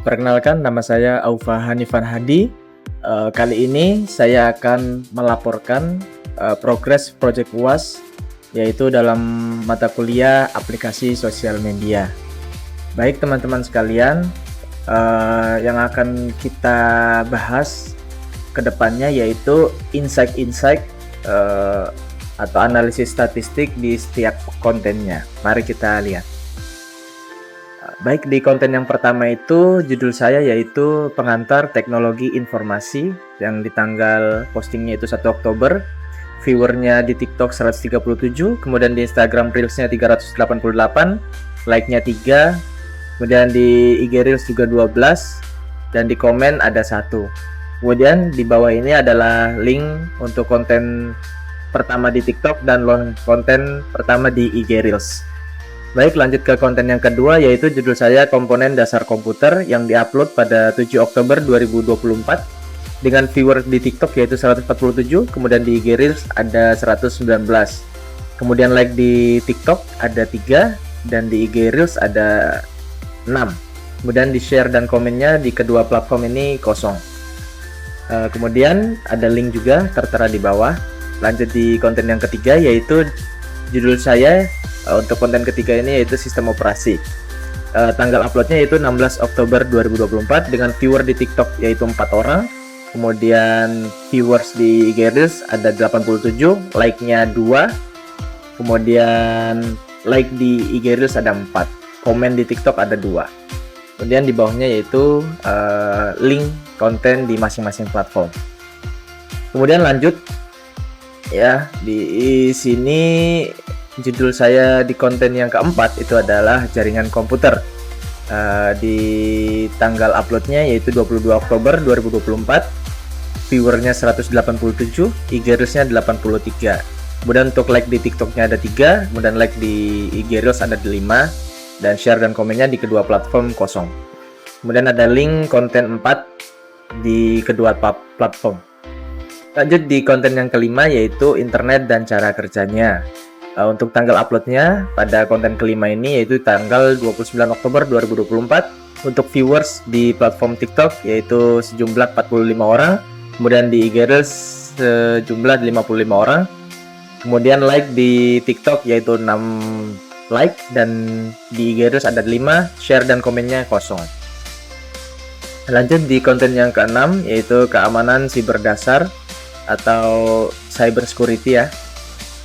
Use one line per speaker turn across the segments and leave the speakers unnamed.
Perkenalkan, nama saya Aufa Hanifan Hadi. Kali ini saya akan melaporkan progres proyek UAS, yaitu dalam mata kuliah aplikasi sosial media. Baik teman-teman sekalian, yang akan kita bahas ke depannya yaitu insight-insight atau analisis statistik di setiap kontennya. Mari kita lihat. Baik, di konten yang pertama itu judul saya yaitu pengantar teknologi informasi, yang di tanggal postingnya itu 1 Oktober, viewernya di TikTok 137, kemudian di Instagram Reelsnya 388, like-nya 3, kemudian di IG Reels juga 12, dan di komen ada 1. Kemudian di bawah ini adalah link untuk konten pertama di TikTok dan konten pertama di IG Reels. Baik, lanjut ke konten yang kedua, yaitu judul saya komponen dasar komputer, yang diupload pada 7 Oktober 2024 dengan viewer di TikTok yaitu 147, kemudian di IG Reels ada 119, kemudian like di TikTok ada 3 dan di IG Reels ada 6, kemudian di share dan komennya di kedua platform ini kosong. Kemudian ada link juga tertera di bawah. Lanjut di konten yang ketiga, yaitu judul saya untuk konten ketiga ini yaitu sistem operasi. Tanggal uploadnya yaitu 16 Oktober 2024 dengan viewer di TikTok yaitu 4 orang, kemudian viewers di IG Reels ada 87, like-nya 2, kemudian like di IG Reels ada 4, komen di TikTok ada 2. Kemudian di bawahnya yaitu link konten di masing-masing platform. Kemudian lanjut ya, di sini judul saya di konten yang keempat itu adalah jaringan komputer. Di tanggal uploadnya yaitu 22 Oktober 2024, viewernya 187, IG Reelsnya 83. Kemudian untuk like di TikToknya ada 3, kemudian like di IG Reels ada 5, dan share dan komennya di kedua platform kosong. Kemudian ada link konten 4 di kedua platform. Lanjut di konten yang kelima yaitu internet dan cara kerjanya. Untuk tanggal uploadnya pada konten kelima ini yaitu tanggal 29 Oktober 2024 untuk viewers di platform TikTok yaitu sejumlah 45 orang, kemudian di IG Reels sejumlah 55 orang, kemudian like di TikTok yaitu 6 like dan di IG Reels ada 5, share dan komennya kosong. Lanjut di konten yang keenam yaitu keamanan siber dasar atau cyber security ya.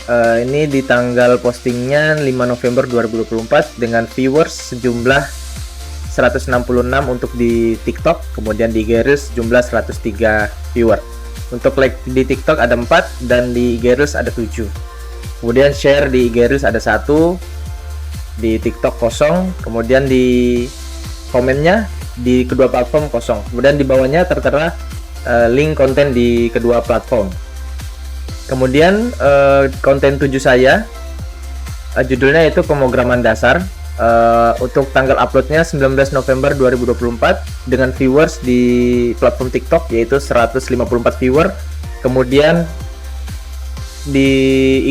Ini di tanggal postingnya 5 November 2024 dengan viewers sejumlah 166 untuk di TikTok, kemudian di IG Reels jumlah 103 viewer. Untuk like di TikTok ada 4 dan di IG Reels ada 7. Kemudian share di IG Reels ada 1, di TikTok kosong, kemudian di komennya di kedua platform kosong. Kemudian di bawahnya tertera link konten di kedua platform. Kemudian konten 7 saya judulnya itu pemrograman dasar. Untuk tanggal uploadnya 19 November 2024 dengan viewers di platform TikTok yaitu 154 viewer, kemudian di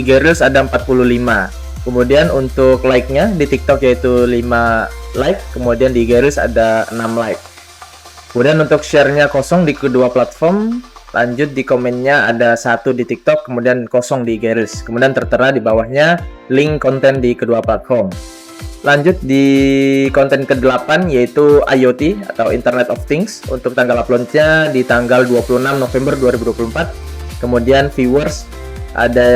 IG Reels ada 45, kemudian untuk like-nya di TikTok yaitu 5 like, kemudian di IG Reels ada 6 like. Kemudian untuk share-nya kosong di kedua platform. Lanjut di komennya ada 1 di TikTok, kemudian kosong di IG Reels. Kemudian tertera di bawahnya link konten di kedua platform. Lanjut di konten ke-8 yaitu IoT atau Internet of Things. Untuk tanggal uploadnya di tanggal 26 November 2024. Kemudian viewers ada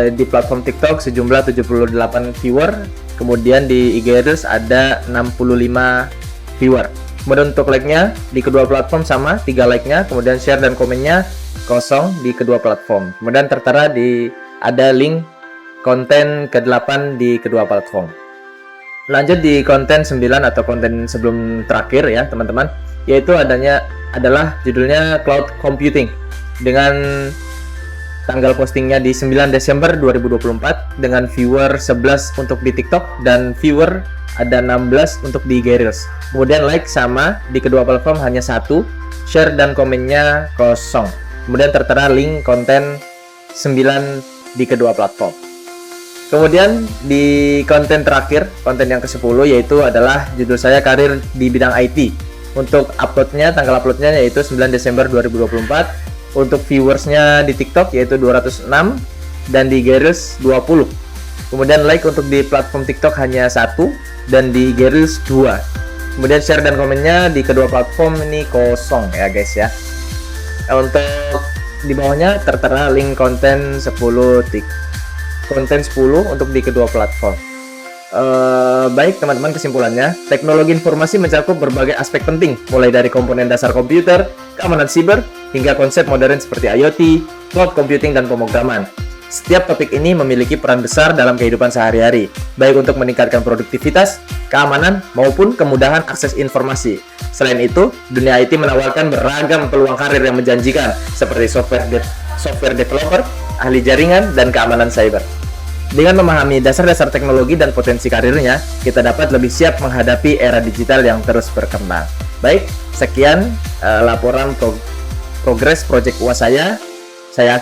di platform TikTok sejumlah 78 viewer. Kemudian di IG Reels ada 65 viewer. Kemudian untuk like-nya di kedua platform sama, 3 like-nya, kemudian share dan komennya kosong di kedua platform. Kemudian tertera ada link konten ke-8 di kedua platform. Lanjut di konten 9 atau konten sebelum terakhir ya teman-teman, yaitu adalah judulnya Cloud Computing dengan tanggal postingnya di 9 Desember 2024 dengan viewer 11 untuk di TikTok dan viewer ada 16 untuk di IG Reels. Kemudian like sama di kedua platform hanya 1, share dan komennya kosong. Kemudian tertera link konten 9 di kedua platform. Kemudian di konten terakhir, konten yang ke-10 yaitu adalah judul saya karir di bidang IT. Untuk uploadnya, tanggal uploadnya yaitu 9 Desember 2024. Untuk viewersnya di TikTok yaitu 206 dan di Reels 20. Kemudian like untuk di platform TikTok hanya 1 dan di Reels 2. Kemudian share dan komennya di kedua platform ini kosong ya guys ya. Untuk di bawahnya tertera link konten 10 untuk di kedua platform. Baik teman-teman, kesimpulannya, teknologi informasi mencakup berbagai aspek penting, mulai dari komponen dasar komputer, keamanan siber, hingga konsep modern seperti IoT, cloud computing, dan pemrograman. Setiap topik ini memiliki peran besar dalam kehidupan sehari-hari, baik untuk meningkatkan produktivitas, keamanan, maupun kemudahan akses informasi. Selain itu, dunia IT menawarkan beragam peluang karir yang menjanjikan, seperti software developer, ahli jaringan, dan keamanan cyber. Dengan memahami dasar-dasar teknologi dan potensi karirnya, kita dapat lebih siap menghadapi era digital yang terus berkembang. Baik, sekian laporan progres Project UAS saya. Saya